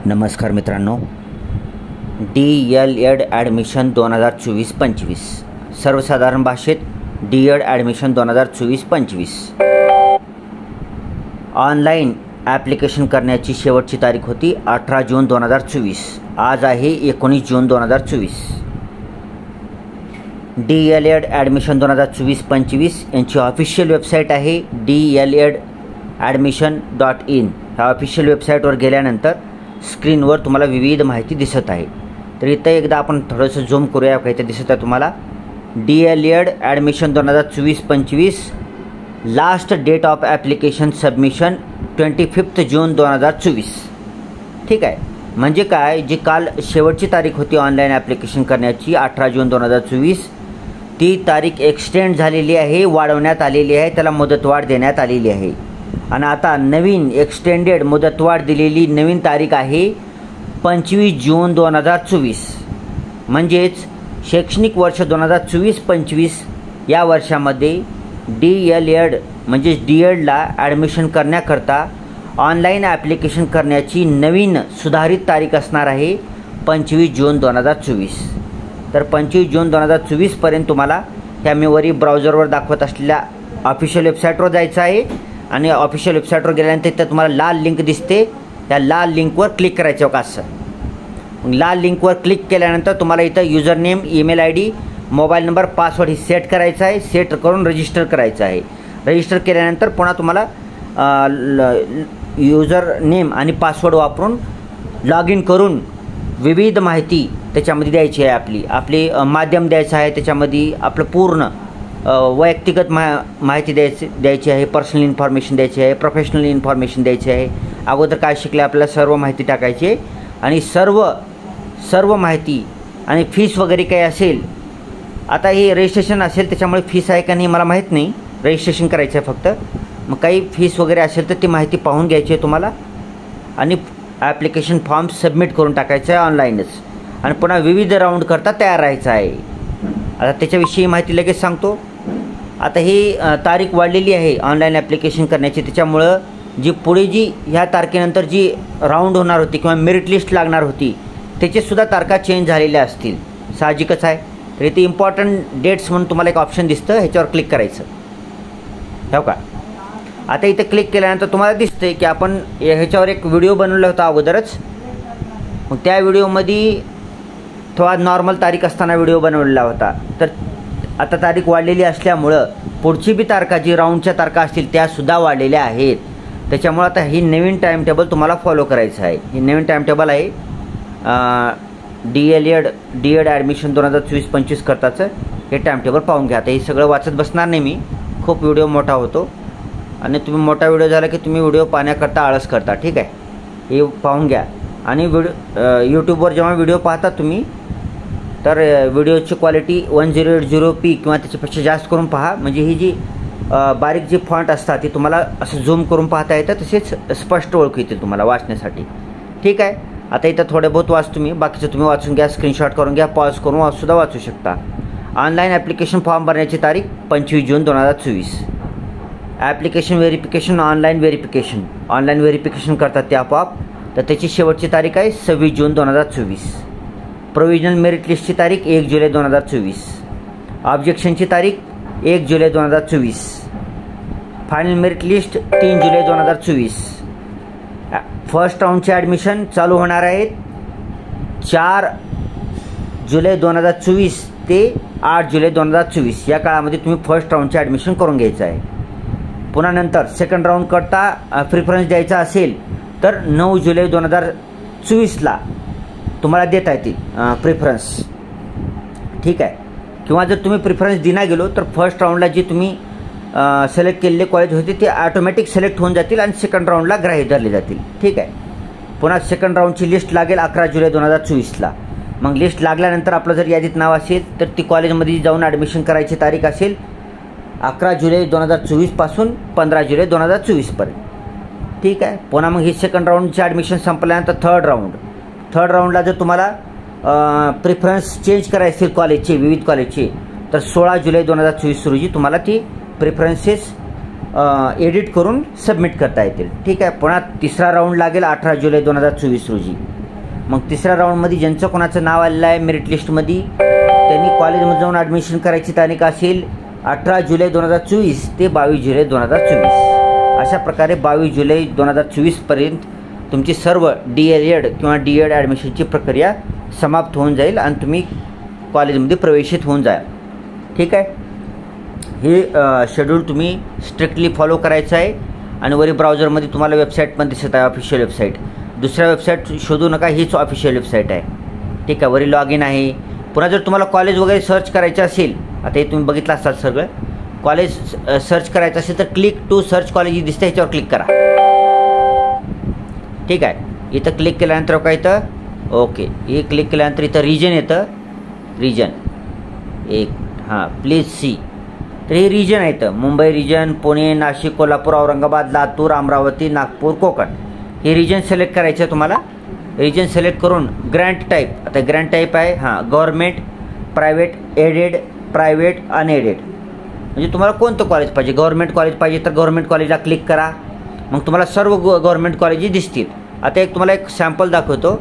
नमस्कार मित्रांनो, DELED admission 2024-25 सर्वसाधारण भाषेत DED ॲडमिशन 2024-25 ऑनलाईन ॲप्लिकेशन करण्याची शेवटची तारीख होती 18 जून 2024. आज आहे 19 जून 2024. DELED ॲडमिशन 2024-25 यांची ऑफिशियल वेबसाईट आहे DELEDadmission.in. ह्या ऑफिशियल वेबसाईटवर गेल्यानंतर स्क्रीनवर तुम्हाला विविध माहिती दिसत आहे. तर इथं एकदा आपण थोडंसं झूम करूया. काय ते दिसत आहे तुम्हाला, DELED admission 2024-25 last date of application submission 25 June 2024. ठीक आहे, म्हणजे काय, जी काल शेवटची तारीख होती ऑनलाईन ॲप्लिकेशन करण्याची 18 जून 2024, ती तारीख एक्सटेंड झालेली आहे, वाढवण्यात आलेली आहे, त्याला मुदतवाढ देण्यात आलेली आहे. आणि आता नवीन एक्सटेंडेड मुदतवाढ दिलेली नवीन तारीख आहे 25 जून 2024. म्हणजेच शैक्षणिक वर्ष 2024-25 या वर्षामध्ये DELED म्हणजे DEDला ॲडमिशन करण्याकरता ऑनलाईन ॲप्लिकेशन करण्याची नवीन सुधारित तारीख असणार आहे 25 जून 2024. तर 25 जून 2024पर्यंत तुम्हाला ह्या मी वरी ब्राउझरवर दाखवत असलेल्या ऑफिशियल वेबसाईटवर जायचं आहे. आणि ऑफिशियल वेबसाईटवर गेल्यानंतर इथं तुम्हाला लाल लिंक दिसते, त्या लाल लिंकवर क्लिक करायचं का असं. मग लाल लिंकवर क्लिक केल्यानंतर तुम्हाला इथं user name, email ID, mobile number, password ही सेट करायचा आहे. सेट करून रजिस्टर करायचं आहे. रजिस्टर केल्यानंतर पुन्हा तुम्हाला युजर नेम आणि पासवर्ड वापरून लॉग इन करून विविध माहिती त्याच्यामध्ये द्यायची आहे. आपली माध्यम द्यायचं आहे, त्याच्यामध्ये आपलं पूर्ण वैयक्तिगत माहिती द्यायची आहे, पर्सनल इन्फॉर्मेशन द्यायची आहे, प्रोफेशनल इन्फॉर्मेशन द्यायची आहे, अगोदर काय शिकले आपल्याला सर्व माहिती टाकायची आहे. आणि सर्व माहिती आणि फीस वगैरे काही असेल. आता हे रजिस्ट्रेशन असेल त्याच्यामुळे फीस आहे का नाही मला माहीत नाही, रजिस्ट्रेशन करायचं आहे फक्त. मग काही फीस वगैरे असेल तर ती माहिती पाहून घ्यायची आहे तुम्हाला आणि ॲप्लिकेशन फॉर्म सबमिट करून टाकायचं आहे ऑनलाईनच. आणि पुन्हा विविध राऊंड करता तयार राहायचं आहे. आता त्याच्याविषयी माहिती लगेच सांगतो. आता ही तारीख वाढलेली आहे ऑनलाईन ॲप्लिकेशन करण्याची, त्याच्यामुळं जी पुढे ह्या तारखेनंतर जी राऊंड होणार होती किंवा मेरिट लिस्ट लागणार होती त्याचेसुद्धा तारखा चेंज झालेल्या असतील, साहजिकच आहे. तर इथे इम्पॉर्टंट डेट्स म्हणून तुम्हाला एक ऑप्शन दिसतं, ह्याच्यावर क्लिक करायचं. हो का, आता इथे क्लिक केल्यानंतर तुम्हाला दिसतं की आपण ह्याच्यावर एक व्हिडिओ बनवला होता अगोदरच. मग त्या व्हिडिओमध्ये थोडा नॉर्मल तारीख असताना व्हिडिओ बनवलेला होता. तर आता तारीख वाढलेली असल्यामुळं पुढची बी तारखा, जी राऊंडच्या तारखा असतील त्यासुद्धा वाढलेल्या आहेत. त्याच्यामुळं आता ही नवीन टाईम टेबल तुम्हाला फॉलो करायचं आहे. ही नवीन टाईम टेबल आहे DED ॲडमिशन 2024-25 करताचं. हे टाईम टेबल पाहून घ्या. आता हे सगळं वाचत बसणार नाही मी, खूप व्हिडिओ मोठा होतो आणि तुम्ही मोठा व्हिडिओ झाला की तुम्ही व्हिडिओ पाहण्याकरता आळस करता. ठीक आहे, हे पाहून घ्या. आणि यूट्यूबवर जेव्हा व्हिडिओ पाहता तुम्ही तर व्हिडिओची क्वालिटी 1080p किंवा त्याच्यापेक्षा जास्त करून पहा. म्हणजे ही जी बारीक जी फॉन्ट असतात ती तुम्हाला असं झूम करून पाहता येतं, तसेच स्पष्ट ओळखू येतील तुम्हाला वाचण्यासाठी. ठीक आहे, आता इथं थोडे बहुत वाच तुम्ही, बाकीचं तुम्ही वाचून घ्या, स्क्रीनशॉट करून घ्या, पॉज करून सुद्धा वाचू शकता. ऑनलाईन ॲप्लिकेशन फॉर्म भरण्याची तारीख 25 June 2024. Application verification, online verification करतात ते आपोआप. तर त्याची शेवटची तारीख आहे 26 जून 2024. प्रोव्हिजनल मेरिट लिस्टची तारीख 1 जुलै 2024. ऑब्जेक्शनची तारीख 1 जुलै 2024. फायनल मेरिट लिस्ट 3 जुलै 2024. फर्स्ट राऊंडचे ॲडमिशन चालू होणार आहेत 4 जुलै 2024 ते 8 जुलै 2024. या काळामध्ये तुम्ही फर्स्ट राऊंडचे ॲडमिशन करून घ्यायचं आहे. पुन्हा नंतर सेकंड राऊंड करता प्रिफरन्स द्यायचा असेल तर 9 जुलै 2024ला तुम्हाला देता येतील प्रिफरन्स. ठीक आहे, किंवा जर तुम्ही प्रिफरन्स दिना गेलो तर फर्स्ट राऊंडला जी तुम्ही सिलेक्ट केलेले कॉलेज होते ते ऑटोमॅटिक सिलेक्ट होऊन जातील आणि सेकंड राऊंडला ग्राह्य धरले जातील. ठीक आहे, पुन्हा सेकंड राऊंडची लिस्ट लागेल 11 जुलै 2024ला. मग लिस्ट लागल्यानंतर आपलं जर यादीत नाव असेल तर ती कॉलेजमध्ये जाऊन ॲडमिशन करायची तारीख असेल 11 जुलै 2024 पासून 15 जुलै 2024पर्यंत. ठीक आहे, पुन्हा मग ही सेकंड राऊंडची ॲडमिशन संपल्यानंतर थर्ड राऊंडला जर तुम्हाला प्रिफरन्स चेंज करायचे असतील कॉलेजचे, विविध कॉलेजचे, तर 16 जुलै 2024 रोजी तुम्हाला ती प्रिफरन्सेस एडिट करून सबमिट करता येतील. ठीक आहे. पुन्हा तिसरा राऊंड लागेल 18 जुलै 2024 रोजी. मग तिसऱ्या राऊंडमध्ये ज्यांचं कोणाचं नाव आलेलं आहे मेरिट लिस्टमध्ये त्यांनी कॉलेजमध्ये जाऊन ॲडमिशन करायची तारीख असेल 18 जुलै 2024 ते 22 जुलै 2024. अशा प्रकारे 22 जुलै 2024पर्यंत तुमची सर्व DL किंवा DED ॲडमिशनची प्रक्रिया समाप्त होऊन जाईल आणि तुम्ही कॉलेजमध्ये प्रवेशित होऊन जाल. ठीक आहे. हे शेड्यूल तुम्ही स्ट्रिक्टली फॉलो करायचं आहे. आणि वरी ब्राउझरमध्ये तुम्हाला वेबसाईट पण दिसत आहे, ऑफिशियल वेबसाईट. दुसऱ्या वेबसाईट शोधू नका, हीच ऑफिशियल वेबसाईट आहे. ठीक आहे. वरी लॉग इन आहे. पुन्हा जर तुम्हाला कॉलेज वगैरे सर्च करायचं असेल, आता हे तुम्ही बघितलं असाल सगळं, कॉलेज सर्च करायचं असेल तर क्लिक टू सर्च कॉलेज दिसतं, ह्याच्यावर क्लिक करा. ठीक आहे. इथं क्लिक केल्यानंतर काय येतं, ओके, हे क्लिक केल्यानंतर इथं रिजन येतं. रिजन एक प्लीज सी. तर हे रिजन आहे इथं मुंबई रिजन, पुणे, नाशिक, कोल्हापूर, औरंगाबाद, लातूर, अमरावती, नागपूर, कोकण. हे रिजन सिलेक्ट करायचं आहे तुम्हाला. रिजन सिलेक्ट करून ग्रँट टाईप, आता ग्रँट टाईप आहे government, private, aided, private, unaided. म्हणजे तुम्हाला कोणतं कॉलेज पाहिजे. गव्हर्नमेंट कॉलेज पाहिजे तर गव्हर्नमेंट कॉलेजला क्लिक करा. मग तुम्हाला सर्व गव्हर्नमेंट कॉलेजेस दिसतील. आता तुम्हाला एक सॅम्पल दाखवतो.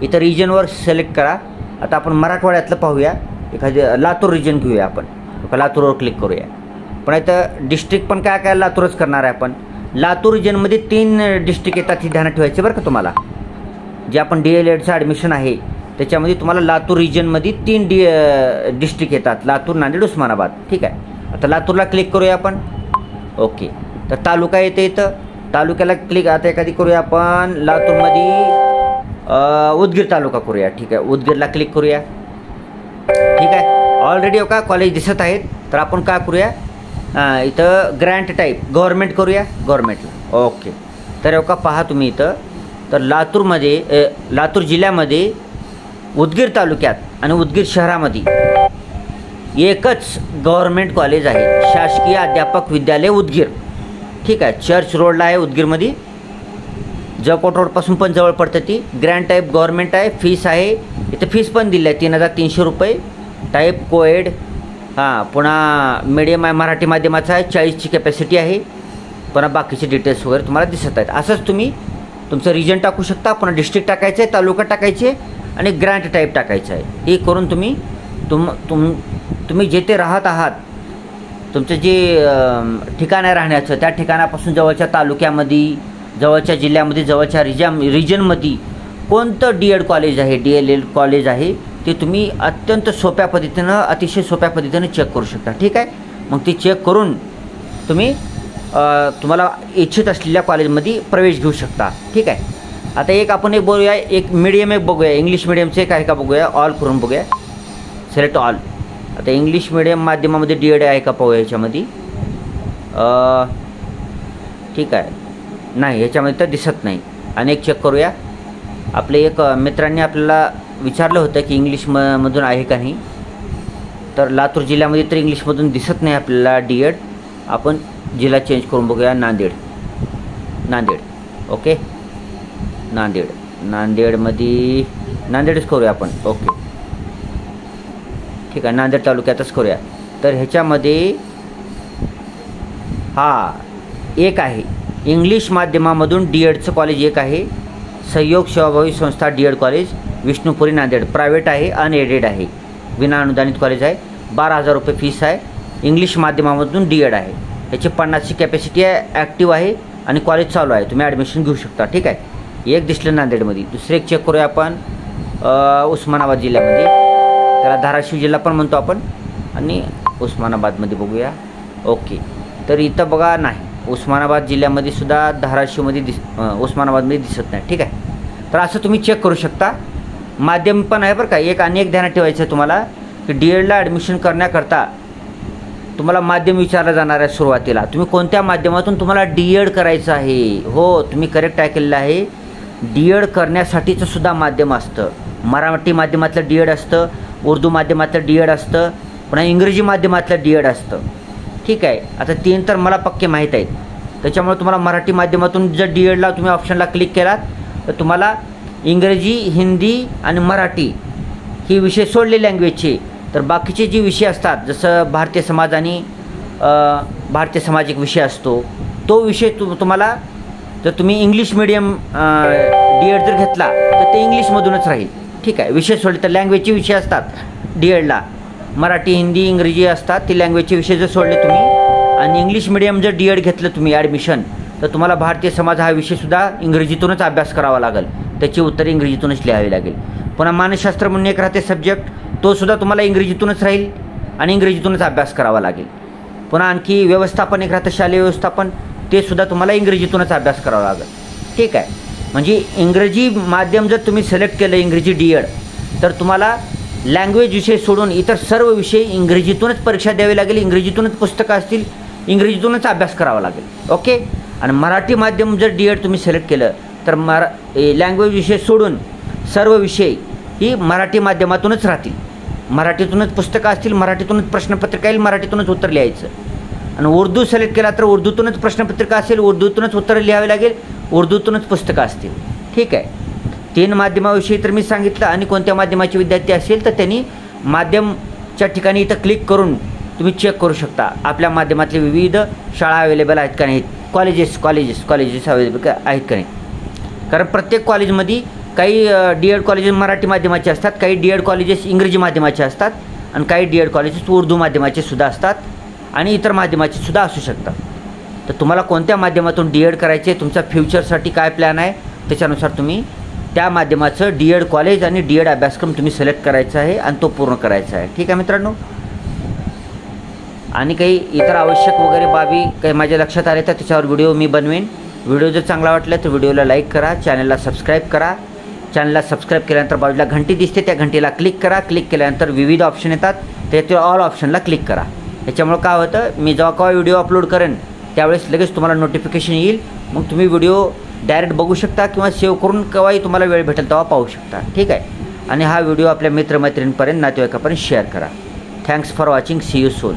इथं रिजनवर सिलेक्ट करा. आता आपण मराठवाड्यातलं पाहूया. एखादी लातूर रिजन घेऊया आपण. लातूरवर क्लिक करूया. पण इथं डिस्ट्रिक्ट पण काय लातूरच करणार आहे आपण. लातूर रिजनमध्ये 3 डिस्ट्रिक्ट येतात, ही ध्यानात ठेवायचे बरं का तुम्हाला. जे आपण DLEDचं ॲडमिशन आहे त्याच्यामध्ये तुम्हाला लातूर रिजनमध्ये 3 डिस्ट्रिक्ट येतात, लातूर, नांदेड, उस्मानाबाद. ठीक आहे. आता लातूरला क्लिक करूया आपण. ओके. तर तालुका येते इथं. तालुक्याला क्लिक आता एखादी करूया आपण. लातूरमध्ये उदगीर तालुका करूया. ठीक आहे. उदगीरला क्लिक करूया. ठीक आहे. ऑलरेडी का कॉलेज दिसत आहेत. तर आपण काय करूया, इथं ग्रँट टाईप गव्हर्नमेंट करूया. गव्हर्नमेंटला ओके. तर का पहा तुम्ही इथं, तर लातूर जिल्ह्यामध्ये उदगीर तालुक्यात आणि उदगीर शहरामध्ये एकच गव्हर्नमेंट कॉलेज आहे, शासकीय अध्यापक विद्यालय उदगीर. ठीक आहे. चर्च रोडला आहे उदगीरमध्ये. जळकोट रोडपासून पण जवळ पडतं ती. ग्रँट टाईप गव्हर्नमेंट आहे. फीस आहे इथं, फीस पण दिली आहे 3300 रुपये. Type coed. पुन्हा मीडियम आहे, मराठी माध्यमाचा आहे, 40ची कॅपॅसिटी आहे. पुन्हा बाकीचे डिटेल्स वगैरे तुम्हाला दिसत आहेत. असंच तुम्ही तुमचं रिजन टाकू शकता. पुन्हा डिस्ट्रिक्ट टाकायचं आहे, तालुका टाकायचे आणि ग्रँट टाईप टाकायचं आहे. हे करून तुम्ही तुम्ही जेथे राहत आहात, तुमचं जे ठिकाण आहे राहण्याचं, त्या ठिकाणापासून जवळच्या तालुक्यामध्ये, जवळच्या जिल्ह्यामध्ये, जवळच्या रिजनमध्ये कोणतं DED कॉलेज आहे, DLED कॉलेज आहे ते तुम्ही अत्यंत सोप्या पद्धतीनं, अतिशय सोप्या पद्धतीनं चेक करू शकता. ठीक आहे. मग ते चेक करून तुम्ही तुम्हाला इच्छित असलेल्या कॉलेजमध्ये प्रवेश घेऊ शकता. ठीक आहे. आता आपण बघूया, एक मीडियम बघूया, इंग्लिश मीडियमचे काय का बघूया. ऑल करून बघूया. Select all. आता इंग्लिश मीडियम माध्यमामध्ये DED आहे का पाहूया याच्यामध्ये. ठीक आहे. नाही, याच्यामध्ये तर दिसत नाही. अनेक चेक करूया. आपले एक मित्रांनी आपल्याला विचारलं होतं की इंग्लिशमधून आहे का नाही. तर लातूर जिल्ह्यामध्ये तर इंग्लिशमधून दिसत नाही आपल्याला DED. आपण जिल्हा चेंज करून बघूया. नांदेड. ओके. नांदेडमध्ये नांदेडच करूया आपण. ओके. ठीक आहे. नांदेड तालुक्यातच करूया. तर ह्याच्यामध्ये एक आहे इंग्लिश माध्यमामधून DEDचं कॉलेज एक आहे. सहयोग सेवाभावी संस्था DED college Vishnupuri Nanded. Private आहे, अनएडेड आहे, विना अनुदानित कॉलेज आहे. 12,000 रुपये फीस आहे. इंग्लिश माध्यमामधून DED आहे. याची 50ची कॅपॅसिटी आहे, ॲक्टिव्ह आहे आणि कॉलेज चालू आहे. तुम्ही ॲडमिशन घेऊ शकता. ठीक आहे. एक दिसलं नांदेडमध्ये. दुसरे एक चेक करूया आपण उस्मानाबाद जिल्ह्यामध्ये. त्याला धाराशिव जिल्हा पण म्हणतो आपण. आणि उस्मानाबादमध्ये बघूया. ओके. तर इथं बघा, नाही, उस्मानाबाद जिल्ह्यामध्ये सुद्धा धाराशिवमध्ये उस्मानाबादमध्ये दिसत नाही. ठीक आहे. तर असं तुम्ही चेक करू शकता. माध्यम पण आहे बरं का. एक ध्यानात ठेवायचं आहे तुम्हाला की DEDला ॲडमिशन करण्याकरता तुम्हाला माध्यम विचारलं जाणार आहे सुरुवातीला. तुम्ही कोणत्या माध्यमातून तुम्हाला DED करायचं आहे. हो, तुम्ही करेक्ट ऐकलेलं आहे. DED करण्यासाठीचं सुद्धा माध्यम असतं. मराठी माध्यमातलं DED असतं, उर्दू माध्यमातलं DED असतं, पुन्हा इंग्रजी माध्यमातलं DED असतं. ठीक आहे. आता 3 तर मला पक्के माहीत आहेत. त्याच्यामुळे तुम्हाला मराठी माध्यमातून जर DEDला तुम्ही ऑप्शनला क्लिक केलात तर तुम्हाला इंग्रजी, हिंदी आणि मराठी ही विषय सोडले लँग्वेजचे. तर बाकीचे जे विषय असतात, जसं भारतीय समाज आणि भारतीय सामाजिक विषय असतो, तो विषय तुम्हाला जर तुम्ही इंग्लिश मीडियम D.Ed जर घेतला तर ते इंग्लिशमधूनच राहील, ठीक आहे. विषय सोडले तर लँग्वेजचे विषय असतात D.Edला, मराठी, हिंदी, इंग्रजी असतात. ते लँग्वेजचे विषय जर सोडले तुम्ही आणि इंग्लिश मीडियम जर D.Ed घेतलं तुम्ही ॲडमिशन, तर तुम्हाला भारतीय समाज हा विषयसुद्धा इंग्रजीतूनच अभ्यास करावा लागेल, त्याची उत्तरे इंग्रजीतूनच लिहावी लागेल. पुन्हा मानसशास्त्र म्हणून एक राहते सब्जेक्ट, तोसुद्धा तुम्हाला इंग्रजीतूनच राहील आणि इंग्रजीतूनच अभ्यास करावा लागेल. पुन्हा आणखी व्यवस्थापन एक राहतं, शालेय व्यवस्थापन, ते सुद्धा तुम्हाला इंग्रजीतूनच अभ्यास करावा लागेल, ठीक आहे. म्हणजे इंग्रजी माध्यम जर तुम्ही सिलेक्ट केलं इंग्रजी D.Ed, तर तुम्हाला लँग्वेज विषय सोडून इतर सर्व विषय इंग्रजीतूनच परीक्षा द्यावी लागेल, इंग्रजीतूनच पुस्तकं असतील, इंग्रजीतूनच अभ्यास करावा लागेल, ओके. आणि मराठी माध्यम जर D.Ed तुम्ही सिलेक्ट केलं तर लँग्वेज विषय सोडून सर्व विषय ही मराठी माध्यमातूनच राहतील, मराठीतूनच पुस्तकं असतील, मराठीतूनच प्रश्नपत्रिका येईल, मराठीतूनच उत्तर लिहायचं. आणि उर्दू सिलेक्ट केला तर उर्दूतूनच प्रश्नपत्रिका असेल, उर्दूतूनच उत्तरं लिहावी लागेल, उर्दूतूनच पुस्तकं असतील, ठीक आहे. 3 माध्यमाविषयी तर मी सांगितलं. आणि कोणत्या माध्यमाचे विद्यार्थी असेल तर त्यांनी माध्यमच्या ठिकाणी इथं क्लिक करून तुम्ही चेक करू शकता आपल्या माध्यमातले विविध शाळा अवेलेबल आहेत का नाहीत, कॉलेजेस अवेलेबल आहेत का नाही. कारण प्रत्येक कॉलेजमध्ये काही D.Ed कॉलेजेस मराठी माध्यमाचे असतात, काही D.Ed कॉलेजेस इंग्रजी माध्यमाचे असतात आणि काही D.Ed कॉलेजेस उर्दू माध्यमाचे सुद्धा असतात आणि इतर माध्यमाचे सुद्धा असू शकतात. तर तुम्हाला कोणत्या माध्यमातून D.Ed करायचे, तुमचा फ्युचरसाठी काय प्लॅन आहे, त्याच्यानुसार तुम्ही त्या माध्यमाचं D.Ed कॉलेज आणि D.Ed अभ्यासक्रम तुम्ही सिलेक्ट करायचा आहे आणि तो पूर्ण करायचा आहे, ठीक आहे मित्रांनो. आणि काही इतर आवश्यक वगैरे बाबी काही माझ्या लक्षात आले तर त्याच्यावर व्हिडिओ मी बनवेन. व्हिडिओ जर चांगला वाटला तर व्हिडिओला लाईक करा, चॅनलला सबस्क्राईब करा. चॅनलला सबस्क्राईब केल्यानंतर बाजूला घंटी दिसते, त्या घंटीला क्लिक करा. क्लिक केल्यानंतर विविध ऑप्शन येतात, त्यातील ऑल ऑप्शनला क्लिक करा. याच्यामुळे काय होतं, मी जेव्हा केव्हा व्हिडिओ अपलोड करेन त्यावेळेस लगेच तुम्हाला नोटिफिकेशन येईल. मग तुम्ही व्हिडिओ डायरेक्ट बघू शकता किंवा सेव्ह करून केव्हाही तुम्हाला वेळ भेटेल तेव्हा पाहू शकता, ठीक आहे. आणि हा व्हिडिओ आपल्या मित्रमैत्रिणींपर्यंत, नातेवाईकांपर्यंत शेअर करा. Thanks for watching. See you soon.